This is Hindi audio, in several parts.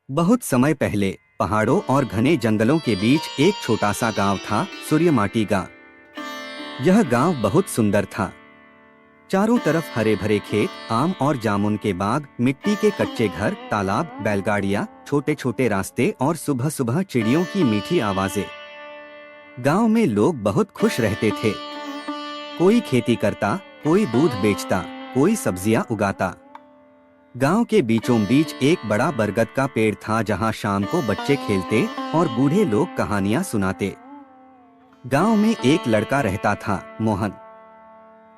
बहुत समय पहले पहाड़ों और घने जंगलों के बीच एक छोटा सा गांव था, सूर्यमाटी गांव। यह गांव बहुत सुंदर था। चारों तरफ हरे भरे खेत, आम और जामुन के बाग, मिट्टी के कच्चे घर, तालाब, बैलगाड़ियां, छोटे छोटे रास्ते और सुबह सुबह चिड़ियों की मीठी आवाजें। गांव में लोग बहुत खुश रहते थे। कोई खेती करता, कोई दूध बेचता, कोई सब्जियां उगाता। गांव के बीचों बीच एक बड़ा बरगद का पेड़ था, जहां शाम को बच्चे खेलते और बूढ़े लोग कहानियां सुनाते। गांव में एक लड़का रहता था, मोहन।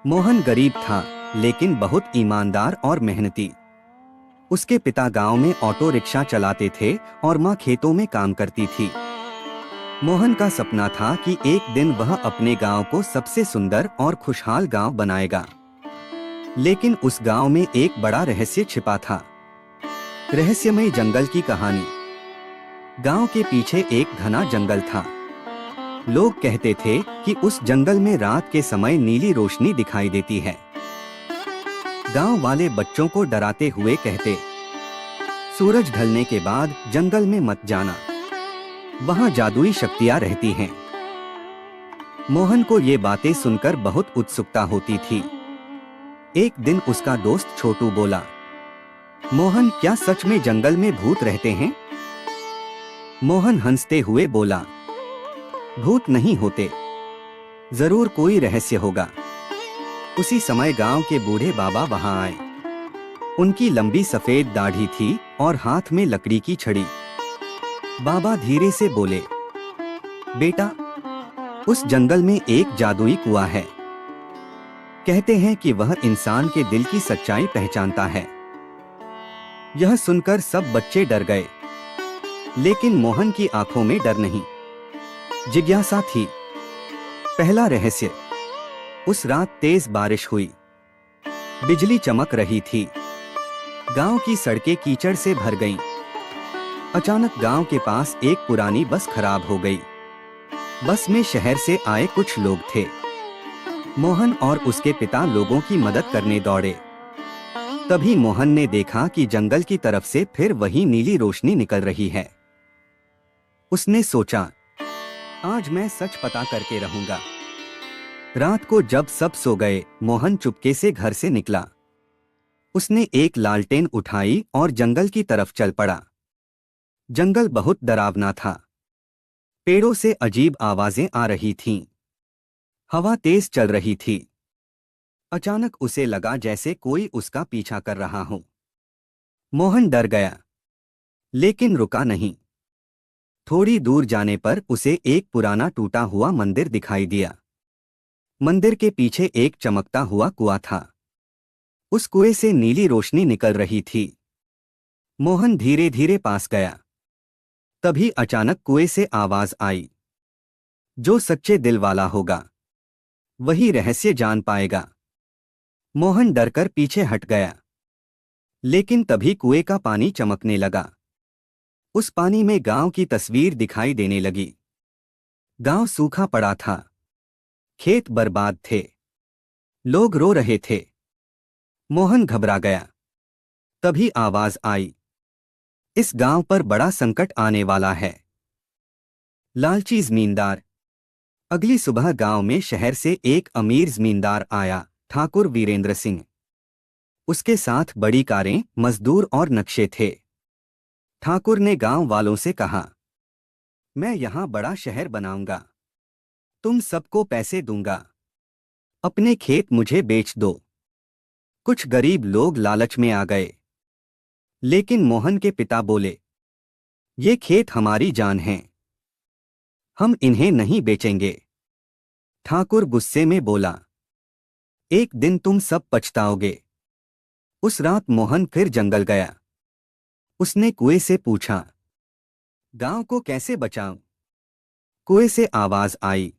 मोहन गरीब था, लेकिन बहुत ईमानदार और मेहनती। उसके पिता गांव में ऑटो रिक्शा चलाते थे और माँ खेतों में काम करती थी। मोहन का सपना था कि एक दिन वह अपने गांव को सबसे सुंदर और खुशहाल गांव बनाएगा। लेकिन उस गांव में एक बड़ा रहस्य छिपा था। रहस्यमय जंगल की कहानी। गांव के पीछे एक घना जंगल था। लोग कहते थे कि उस जंगल में रात के समय नीली रोशनी दिखाई देती है। गांव वाले बच्चों को डराते हुए कहते, सूरज ढलने के बाद जंगल में मत जाना, वहां जादुई शक्तियां रहती हैं। मोहन को ये बातें सुनकर बहुत उत्सुकता होती थी। एक दिन उसका दोस्त छोटू बोला, मोहन, क्या सच में जंगल में भूत रहते हैं? मोहन हंसते हुए बोला, भूत नहीं होते, जरूर कोई रहस्य होगा। उसी समय गांव के बूढ़े बाबा वहां आए। उनकी लंबी सफेद दाढ़ी थी और हाथ में लकड़ी की छड़ी। बाबा धीरे से बोले, बेटा, उस जंगल में एक जादुई कुआं है। कहते हैं कि वह इंसान के दिल की सच्चाई पहचानता है। यह सुनकर सब बच्चे डर गए, लेकिन मोहन की आंखों में डर नहीं, जिज्ञासा थी। पहला रहस्य। उस रात तेज बारिश हुई। बिजली चमक रही थी। गांव की सड़कें कीचड़ से भर गईं। अचानक गांव के पास एक पुरानी बस खराब हो गई। बस में शहर से आए कुछ लोग थे। मोहन और उसके पिता लोगों की मदद करने दौड़े। तभी मोहन ने देखा कि जंगल की तरफ से फिर वही नीली रोशनी निकल रही है। उसने सोचा, आज मैं सच पता करके रहूंगा। रात को जब सब सो गए, मोहन चुपके से घर से निकला। उसने एक लालटेन उठाई और जंगल की तरफ चल पड़ा। जंगल बहुत डरावना था। पेड़ों से अजीब आवाजें आ रही थीं। हवा तेज चल रही थी। अचानक उसे लगा जैसे कोई उसका पीछा कर रहा हो। मोहन डर गया, लेकिन रुका नहीं। थोड़ी दूर जाने पर उसे एक पुराना टूटा हुआ मंदिर दिखाई दिया। मंदिर के पीछे एक चमकता हुआ कुआं था। उस कुएं से नीली रोशनी निकल रही थी। मोहन धीरे धीरे पास गया। तभी अचानक कुएं से आवाज आई, जो सच्चे दिल वाला होगा वही रहस्य जान पाएगा। मोहन डरकर पीछे हट गया, लेकिन तभी कुएं का पानी चमकने लगा। उस पानी में गांव की तस्वीर दिखाई देने लगी। गांव सूखा पड़ा था। खेत बर्बाद थे। लोग रो रहे थे। मोहन घबरा गया। तभी आवाज आई, इस गांव पर बड़ा संकट आने वाला है। लालची जमींदार। अगली सुबह गांव में शहर से एक अमीर जमींदार आया, ठाकुर वीरेंद्र सिंह। उसके साथ बड़ी कारें, मजदूर और नक्शे थे। ठाकुर ने गांव वालों से कहा, मैं यहां बड़ा शहर बनाऊंगा। तुम सबको पैसे दूंगा। अपने खेत मुझे बेच दो। कुछ गरीब लोग लालच में आ गए, लेकिन मोहन के पिता बोले, ये खेत हमारी जान हैं, हम इन्हें नहीं बेचेंगे। ठाकुर गुस्से में बोला, एक दिन तुम सब पछताओगे। उस रात मोहन फिर जंगल गया। उसने कुएं से पूछा, गांव को कैसे बचाऊं? कुएं से आवाज आई,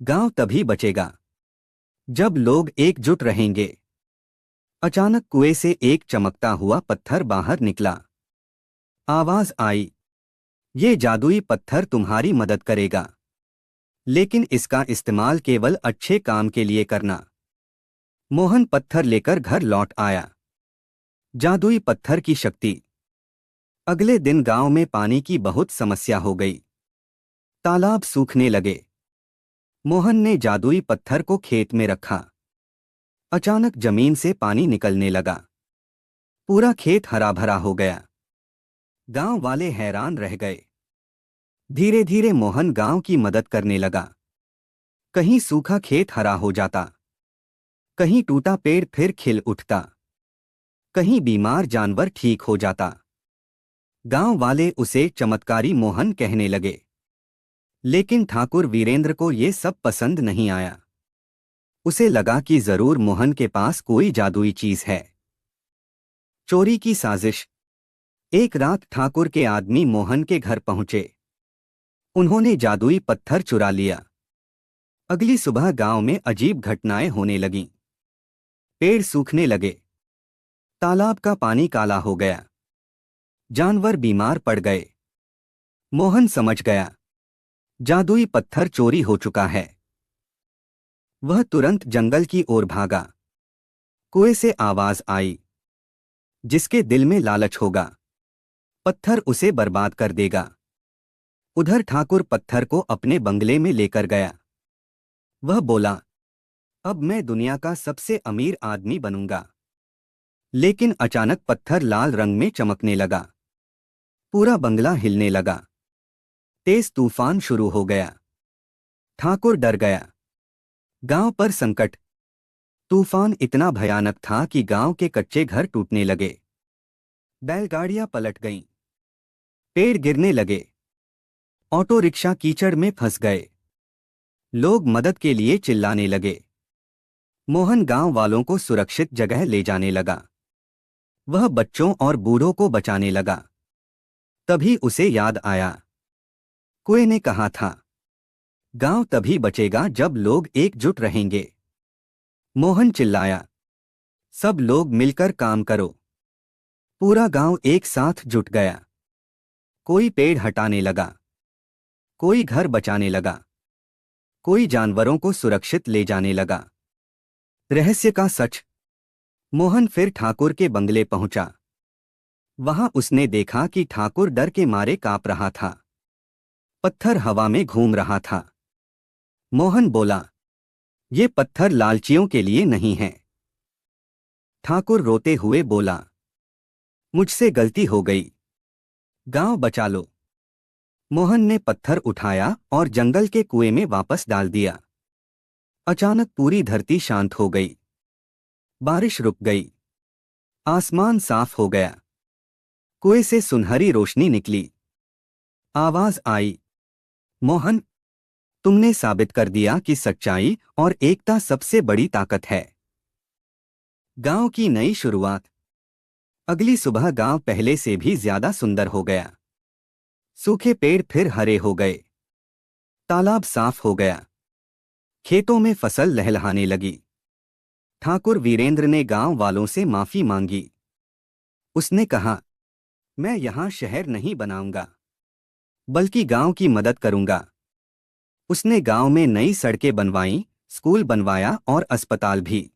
गांव तभी बचेगा जब लोग एकजुट रहेंगे। अचानक कुएं से एक चमकता हुआ पत्थर बाहर निकला। आवाज आई, ये जादुई पत्थर तुम्हारी मदद करेगा, लेकिन इसका इस्तेमाल केवल अच्छे काम के लिए करना। मोहन पत्थर लेकर घर लौट आया। जादुई पत्थर की शक्ति। अगले दिन गांव में पानी की बहुत समस्या हो गई। तालाब सूखने लगे। मोहन ने जादुई पत्थर को खेत में रखा। अचानक जमीन से पानी निकलने लगा। पूरा खेत हरा भरा हो गया। गांव वाले हैरान रह गए। धीरे धीरे मोहन गांव की मदद करने लगा। कहीं सूखा खेत हरा हो जाता, कहीं टूटा पेड़ फिर खिल उठता, कहीं बीमार जानवर ठीक हो जाता। गांव वाले उसे चमत्कारी मोहन कहने लगे। लेकिन ठाकुर वीरेंद्र को ये सब पसंद नहीं आया। उसे लगा कि जरूर मोहन के पास कोई जादुई चीज है। चोरी की साजिश। एक रात ठाकुर के आदमी मोहन के घर पहुंचे। उन्होंने जादुई पत्थर चुरा लिया। अगली सुबह गांव में अजीब घटनाएं होने लगीं। पेड़ सूखने लगे। तालाब का पानी काला हो गया। जानवर बीमार पड़ गए। मोहन समझ गया, जादुई पत्थर चोरी हो चुका है। वह तुरंत जंगल की ओर भागा। कुएं से आवाज आई, जिसके दिल में लालच होगा, पत्थर उसे बर्बाद कर देगा। उधर ठाकुर पत्थर को अपने बंगले में लेकर गया। वह बोला, अब मैं दुनिया का सबसे अमीर आदमी बनूंगा। लेकिन अचानक पत्थर लाल रंग में चमकने लगा। पूरा बंगला हिलने लगा। तेज तूफान शुरू हो गया। ठाकुर डर गया। गांव पर संकट। तूफान इतना भयानक था कि गांव के कच्चे घर टूटने लगे। बैलगाड़ियां पलट गईं। पेड़ गिरने लगे। ऑटो रिक्शा कीचड़ में फंस गए। लोग मदद के लिए चिल्लाने लगे। मोहन गांव वालों को सुरक्षित जगह ले जाने लगा। वह बच्चों और बूढ़ों को बचाने लगा। तभी उसे याद आया, कुएं ने कहा था, गांव तभी बचेगा जब लोग एकजुट रहेंगे। मोहन चिल्लाया, सब लोग मिलकर काम करो। पूरा गांव एक साथ जुट गया। कोई पेड़ हटाने लगा, कोई घर बचाने लगा, कोई जानवरों को सुरक्षित ले जाने लगा। रहस्य का सच। मोहन फिर ठाकुर के बंगले पहुंचा। वहां उसने देखा कि ठाकुर डर के मारे कांप रहा था। पत्थर हवा में घूम रहा था। मोहन बोला, ये पत्थर लालचियों के लिए नहीं है। ठाकुर रोते हुए बोला, मुझसे गलती हो गई, गांव बचा लो। मोहन ने पत्थर उठाया और जंगल के कुएं में वापस डाल दिया। अचानक पूरी धरती शांत हो गई। बारिश रुक गई। आसमान साफ हो गया। कुएं से सुनहरी रोशनी निकली। आवाज आई, मोहन, तुमने साबित कर दिया कि सच्चाई और एकता सबसे बड़ी ताकत है। गांव की नई शुरुआत। अगली सुबह गांव पहले से भी ज्यादा सुंदर हो गया। सूखे पेड़ फिर हरे हो गए। तालाब साफ हो गया। खेतों में फसल लहलहाने लगी। ठाकुर वीरेंद्र ने गांव वालों से माफी मांगी। उसने कहा, मैं यहां शहर नहीं बनाऊंगा, बल्कि गांव की मदद करूंगा। उसने गांव में नई सड़कें बनवाईं, स्कूल बनवाया और अस्पताल भी।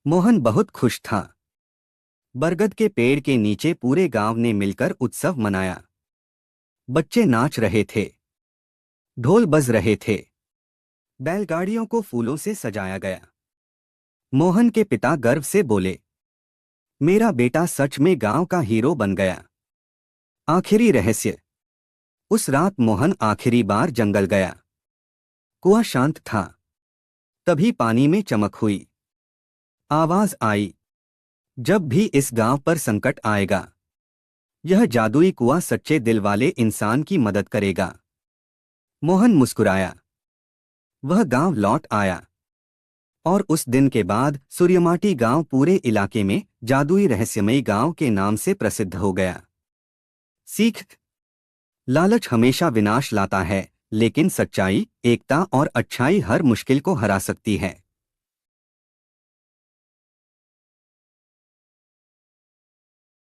मोहन बहुत खुश था। बरगद के पेड़ के नीचे पूरे गांव ने मिलकर उत्सव मनाया। बच्चे नाच रहे थे। ढोल बज रहे थे। बैलगाड़ियों को फूलों से सजाया गया। मोहन के पिता गर्व से बोले, मेरा बेटा सच में गांव का हीरो बन गया। आखिरी रहस्य। उस रात मोहन आखिरी बार जंगल गया। कुआं शांत था। तभी पानी में चमक हुई। आवाज आई, जब भी इस गांव पर संकट आएगा, यह जादुई कुआं सच्चे दिल वाले इंसान की मदद करेगा। मोहन मुस्कुराया। वह गांव लौट आया। और उस दिन के बाद सूर्यमाटी गांव पूरे इलाके में जादुई रहस्यमयी गांव के नाम से प्रसिद्ध हो गया। सीख। लालच हमेशा विनाश लाता है, लेकिन सच्चाई, एकता और अच्छाई हर मुश्किल को हरा सकती है।